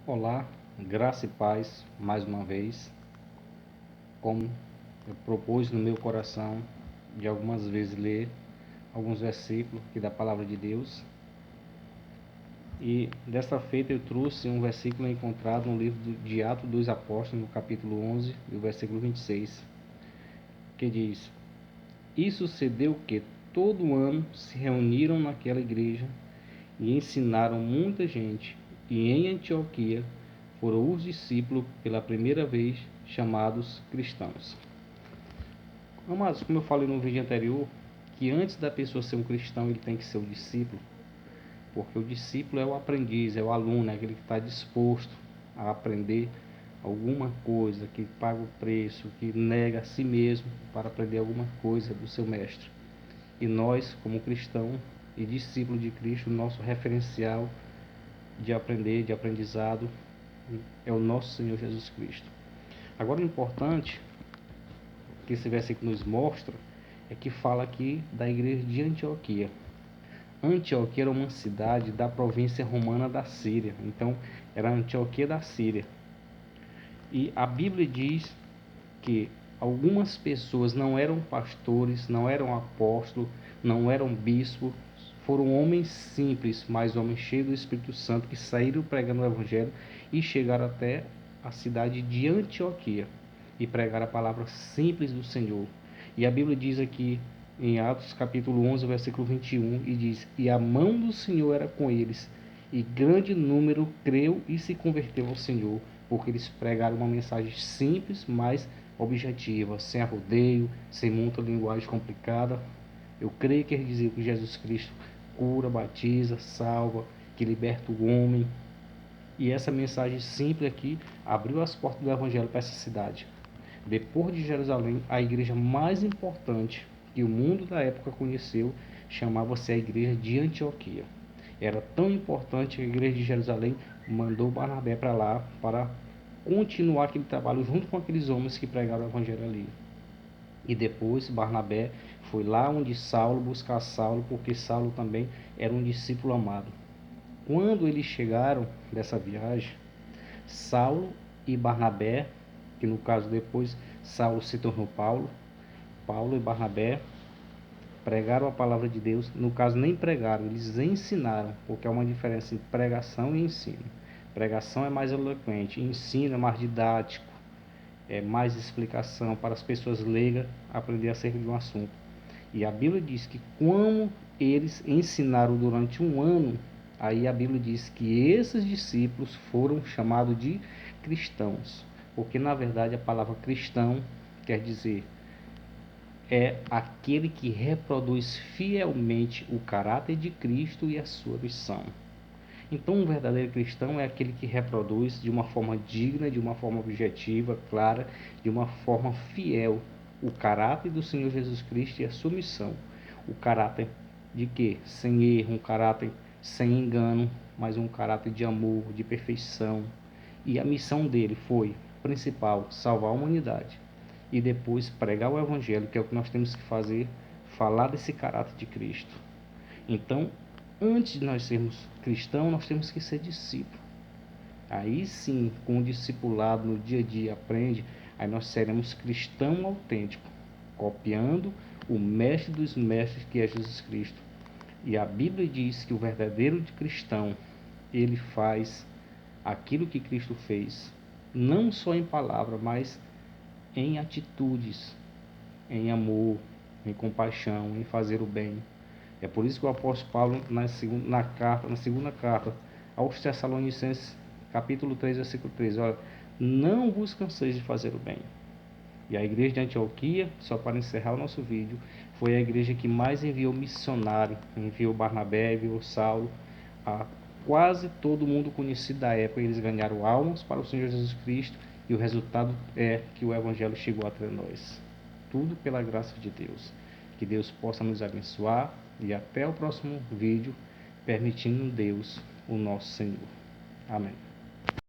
Olá, graça e paz mais uma vez. Como eu propus no meu coração de algumas vezes ler alguns versículos aqui da palavra de Deus. E desta feita eu trouxe um versículo encontrado no livro de Atos dos Apóstolos, no capítulo 11 e o versículo 26, que diz: E sucedeu que todo ano se reuniram naquela igreja e ensinaram muita gente, e em Antioquia foram os discípulos pela primeira vez chamados cristãos. Amados, como eu falei no vídeo anterior, que antes da pessoa ser um cristão, ele tem que ser o discípulo, porque o discípulo é o aprendiz, é o aluno, é aquele que está disposto a aprender alguma coisa, que paga o preço, que nega a si mesmo para aprender alguma coisa do seu mestre. E nós, como cristão e discípulo de Cristo, nosso referencial de aprender, de aprendizado, é o nosso Senhor Jesus Cristo. Agora, o importante que esse versículo nos mostra é que fala aqui da igreja de Antioquia. Antioquia era uma cidade da província romana da Síria, então era a Antioquia da Síria. E a Bíblia diz que algumas pessoas não eram pastores, não eram apóstolos, não eram bispos, foram homens simples, mas homens cheios do Espírito Santo, que saíram pregando o Evangelho e chegaram até a cidade de Antioquia e pregaram a palavra simples do Senhor. E a Bíblia diz aqui em Atos capítulo 11, versículo 21, e diz: E a mão do Senhor era com eles, e grande número creu e se converteu ao Senhor, porque eles pregaram uma mensagem simples, mas objetiva, sem arrodeio, sem muita linguagem complicada. Eu creio que eles diziam que Jesus Cristo cura, batiza, salva, que liberta o homem. E essa mensagem simples aqui abriu as portas do Evangelho para essa cidade. Depois de Jerusalém, a igreja mais importante que o mundo da época conheceu chamava-se a igreja de Antioquia. Era tão importante que a igreja de Jerusalém mandou Barnabé para lá para continuar aquele trabalho junto com aqueles homens que pregaram o evangelho ali. E depois Barnabé foi lá onde Saulo buscar Saulo, porque Saulo também era um discípulo amado. Quando eles chegaram dessa viagem, Saulo e Barnabé, que no caso depois Saulo se tornou Paulo, Paulo e Barnabé pregaram a palavra de Deus. No caso, nem pregaram, eles ensinaram, porque há uma diferença entre pregação e ensino. Pregação é mais eloquente, ensino é mais didático, é mais explicação para as pessoas leigas aprender acerca de um assunto. E a Bíblia diz que como eles ensinaram durante um ano, aí a Bíblia diz que esses discípulos foram chamados de cristãos, porque na verdade a palavra cristão quer dizer é aquele que reproduz fielmente o caráter de Cristo e a sua missão. Então, um verdadeiro cristão é aquele que reproduz de uma forma digna, de uma forma objetiva, clara, de uma forma fiel o caráter do Senhor Jesus Cristo e a sua missão. O caráter de quê? Sem erro, um caráter sem engano, mas um caráter de amor, de perfeição. E a missão dele foi, principal, salvar a humanidade. E depois pregar o Evangelho, que é o que nós temos que fazer, falar desse caráter de Cristo. Então, antes de nós sermos cristãos, nós temos que ser discípulos. Aí sim, com o discipulado no dia a dia, aprende, aí nós seremos cristão autêntico, copiando o mestre dos mestres, que é Jesus Cristo. E a Bíblia diz que o verdadeiro cristão, ele faz aquilo que Cristo fez, não só em palavra, mas em atitudes, em amor, em compaixão, em fazer o bem. É por isso que o apóstolo Paulo, na segunda carta aos Tessalonicenses, capítulo 3, versículo 13, olha, não vos canseis de fazer o bem. E a igreja de Antioquia, só para encerrar o nosso vídeo, foi a igreja que mais enviou missionário, enviou Barnabé, enviou Saulo, a quase todo mundo conhecido da época. Eles ganharam almas para o Senhor Jesus Cristo, e o resultado é que o Evangelho chegou até nós. Tudo pela graça de Deus. Que Deus possa nos abençoar, e até o próximo vídeo, permitindo Deus, o nosso Senhor. Amém.